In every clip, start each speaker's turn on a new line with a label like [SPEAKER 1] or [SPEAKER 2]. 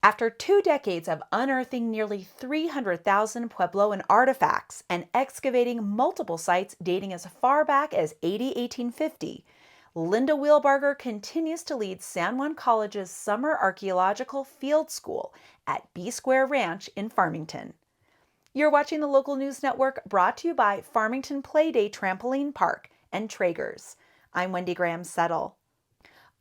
[SPEAKER 1] After 2 decades of unearthing nearly 300,000 Puebloan artifacts and excavating multiple sites dating as far back as 1850, Linda Wheelbarger continues to lead San Juan College's Summer Archaeological Field School at B Square Ranch in Farmington. You're watching the local news network brought to you by Farmington Playday Trampoline Park and Traeger's. I'm Wendy Graham Settle.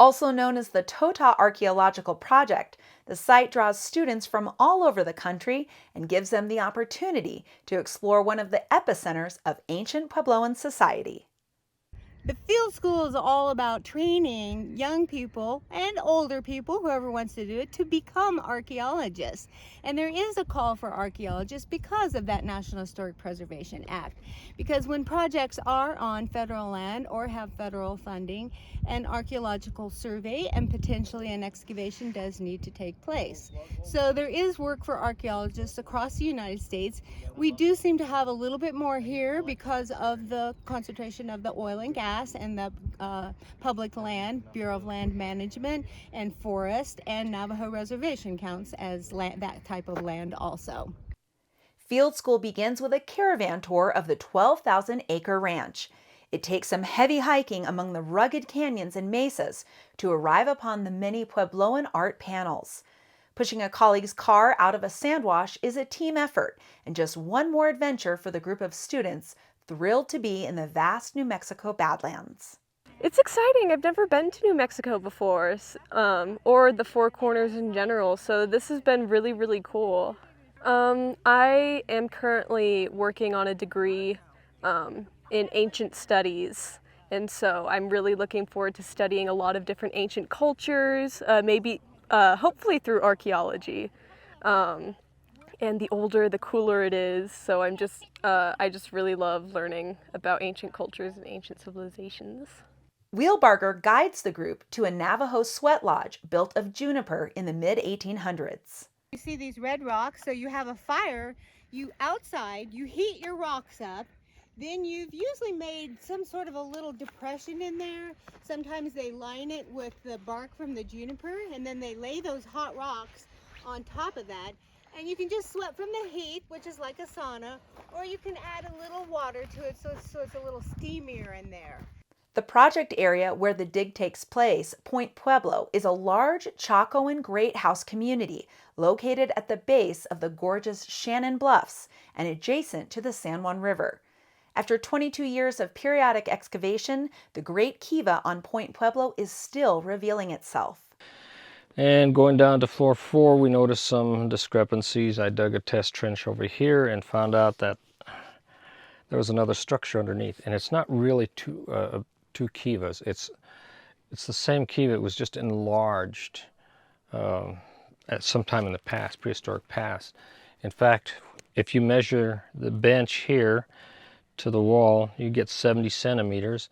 [SPEAKER 1] Also known as the Tota Archaeological Project, the site draws students from all over the country and gives them the opportunity to explore one of the epicenters of ancient Puebloan society.
[SPEAKER 2] The field school is all about training young people and older people, whoever wants to do it, to become archaeologists. And there is a call for archaeologists because of that National Historic Preservation Act. Because when projects are on federal land or have federal funding, an archaeological survey and potentially an excavation does need to take place. So there is work for archaeologists across the United States. We do seem to have a little bit more here because of the concentration of the oil and gas and the public land, Bureau of Land Management and Forest, and Navajo Reservation counts as that type of land also.
[SPEAKER 1] Field school begins with a caravan tour of the 12,000-acre ranch. It takes some heavy hiking among the rugged canyons and mesas to arrive upon the many Puebloan art panels. Pushing a colleague's car out of a sand wash is a team effort, and just one more adventure for the group of students thrilled to be in the vast New Mexico Badlands.
[SPEAKER 3] It's exciting. I've never been to New Mexico before, or the Four Corners in general, so this has been really, really cool. I am currently working on a degree in ancient studies, and so I'm really looking forward to studying a lot of different ancient cultures, hopefully through archaeology. And the older, the cooler it is. So I just really love learning about ancient cultures and ancient civilizations.
[SPEAKER 1] Wheelbarger guides the group to a Navajo sweat lodge built of juniper in the mid-1800s.
[SPEAKER 2] You see these red rocks, so you have a fire, you heat your rocks up, then you've usually made some sort of a little depression in there. Sometimes they line it with the bark from the juniper, and then they lay those hot rocks on top of that. And you can just sweat from the heat, which is like a sauna, or you can add a little water to it so it's a little steamier in there.
[SPEAKER 1] The project area where the dig takes place, Point Pueblo, is a large Chacoan Great House community located at the base of the gorgeous Shannon Bluffs and adjacent to the San Juan River. After 22 years of periodic excavation, the Great Kiva on Point Pueblo is still revealing itself.
[SPEAKER 4] And going down to floor 4, we noticed some discrepancies. I dug a test trench over here and found out that there was another structure underneath. And it's not really two kivas. It's the same kiva. It was just enlarged at some time in the past, prehistoric past. In fact, if you measure the bench here to the wall, you get 70 centimeters.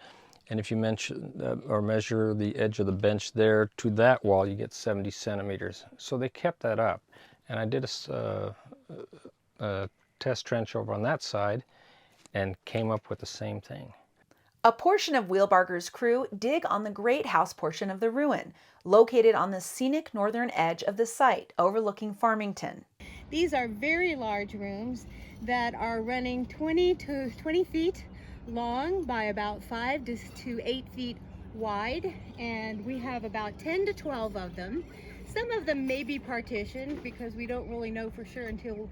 [SPEAKER 4] And if you measure the edge of the bench there to that wall, you get 70 centimeters. So they kept that up. And I did a test trench over on that side and came up with the same thing.
[SPEAKER 1] A portion of Wheelbarger's crew dig on the Great House portion of the ruin, located on the scenic northern edge of the site, overlooking Farmington.
[SPEAKER 2] These are very large rooms that are running 20 feet long by about 5 to 8 feet wide, and we have about 10 to 12 of them. Some of them may be partitioned because we don't really know for sure until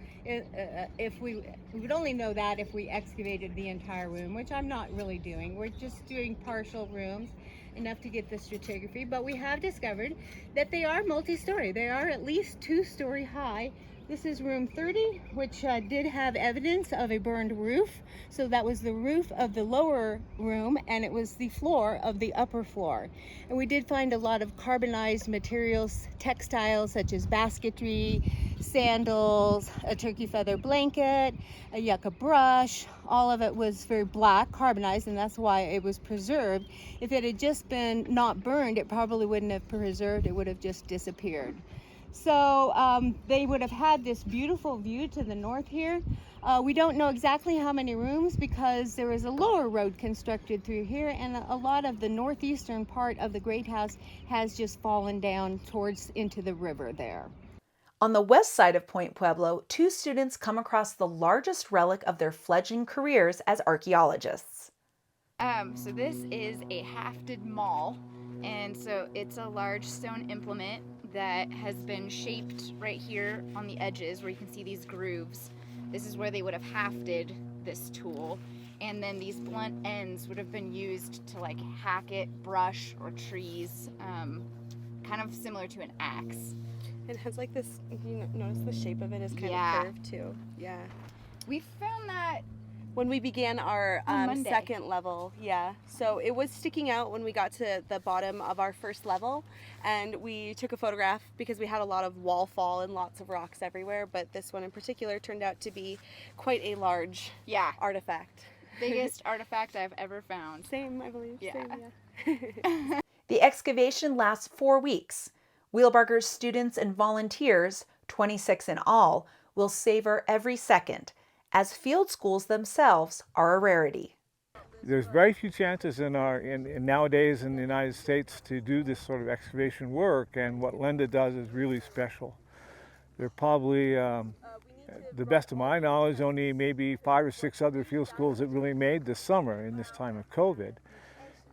[SPEAKER 2] we would only know that if we excavated the entire room, which I'm not really doing. We're just doing partial rooms, enough to get the stratigraphy, but we have discovered that they are multi-story. They are at least 2-story high. This is room 30, which did have evidence of a burned roof. So that was the roof of the lower room, and it was the floor of the upper floor. And we did find a lot of carbonized materials, textiles such as basketry, sandals, a turkey feather blanket, a yucca brush. All of it was very black, carbonized, and that's why it was preserved. If it had just been not burned, it probably wouldn't have preserved. It would have just disappeared. So they would have had this beautiful view to the north here. We don't know exactly how many rooms because there was a lower road constructed through here, and a lot of the northeastern part of the Great House has just fallen down into the river there.
[SPEAKER 1] On the west side of Point Pueblo, two students come across the largest relic of their fledgling careers as archaeologists.
[SPEAKER 5] So this is a Hafted Maul, and so it's a large stone implement that has been shaped right here on the edges where you can see these grooves. This is where they would have hafted this tool, and then these blunt ends would have been used to like hack it, brush, or trees, kind of similar to an axe.
[SPEAKER 3] It has like this, you notice the shape of it is kind
[SPEAKER 5] Yeah.
[SPEAKER 3] of curved too. Yeah.
[SPEAKER 5] We found that
[SPEAKER 3] When we began our
[SPEAKER 5] On Monday.
[SPEAKER 3] second level, yeah. So it was sticking out when we got to the bottom of our first level, and we took a photograph because we had a lot of wall fall and lots of rocks everywhere, but this one in particular turned out to be quite a large artifact.
[SPEAKER 5] biggest artifact I've ever found.
[SPEAKER 3] Same, I believe.
[SPEAKER 5] Yeah.
[SPEAKER 3] Same, yeah.
[SPEAKER 1] The excavation lasts 4 weeks. Wheelbarger's students and volunteers, 26 in all, will savor every second, as field schools themselves are a rarity.
[SPEAKER 6] There's very few chances nowadays in the United States to do this sort of excavation work, and what Linda does is really special. There are probably, the best of my knowledge, only maybe 5 or 6 other field schools that really made this summer in this time of COVID.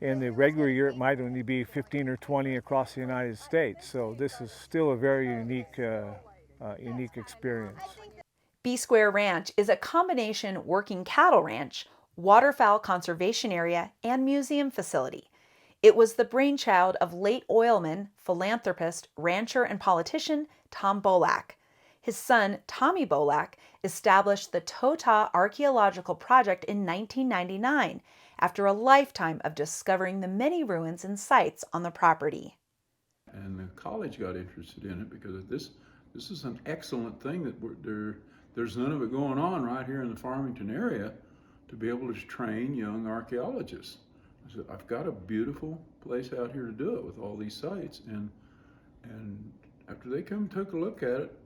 [SPEAKER 6] In the regular year, it might only be 15 or 20 across the United States. So this is still a very unique experience.
[SPEAKER 1] B Square Ranch is a combination working cattle ranch, waterfowl conservation area, and museum facility. It was the brainchild of late oilman, philanthropist, rancher, and politician Tom Bolak. His son, Tommy Bolak, established the Tota Archaeological Project in 1999 after a lifetime of discovering the many ruins and sites on the property.
[SPEAKER 7] And the college got interested in it because this is an excellent thing that there's none of it going on right here in the Farmington area to be able to train young archaeologists. I said, I've got a beautiful place out here to do it with all these sites, and after they come and took a look at it,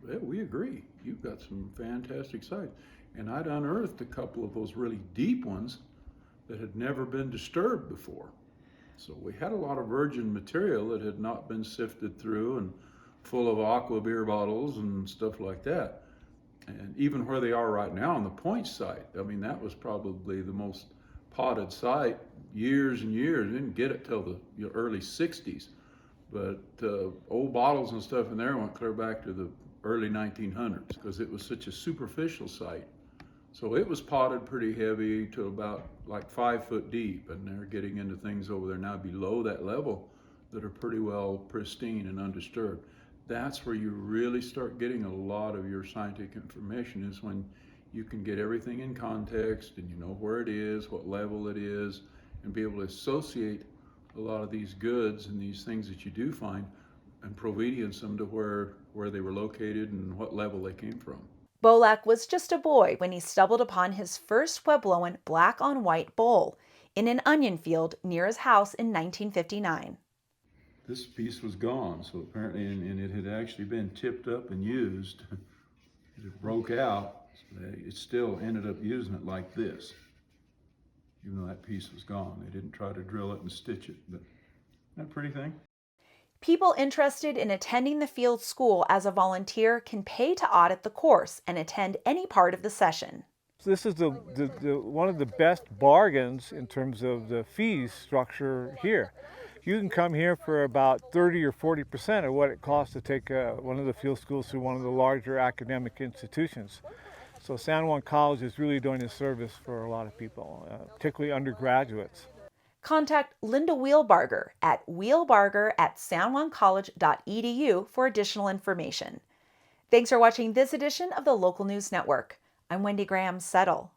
[SPEAKER 7] yeah, we agree. You've got some fantastic sites. And I'd unearthed a couple of those really deep ones that had never been disturbed before. So we had a lot of virgin material that had not been sifted through and full of aqua beer bottles and stuff like that. And even where they are right now on the Point site, I mean, that was probably the most potted site years and years. Didn't get it till the early 60s. But old bottles and stuff in there went clear back to the early 1900s because it was such a superficial site. So it was potted pretty heavy to about like 5 foot deep, and they're getting into things over there now below that level that are pretty well pristine and undisturbed. That's where you really start getting a lot of your scientific information, is when you can get everything in context and you know where it is, what level it is, and be able to associate a lot of these goods and these things that you do find and provenience them to where they were located and what level they came from.
[SPEAKER 1] Bolak was just a boy when he stumbled upon his first Puebloan black-on-white bowl in an onion field near his house in 1959.
[SPEAKER 7] This piece was gone, so apparently, and it had actually been tipped up and used. It broke out, so it still ended up using it like this, even though that piece was gone. They didn't try to drill it and stitch it, but isn't that a pretty thing?
[SPEAKER 1] People interested in attending the field school as a volunteer can pay to audit the course and attend any part of the session.
[SPEAKER 6] This is one of the best bargains in terms of the fees structure here. You can come here for about 30 or 40% of what it costs to take one of the field schools through one of the larger academic institutions. So San Juan College is really doing a service for a lot of people, particularly undergraduates.
[SPEAKER 1] Contact Linda Wheelbarger at wheelbarger@sanjuancollege.edu for additional information. Thanks for watching this edition of the Local News Network. I'm Wendy Graham Settle.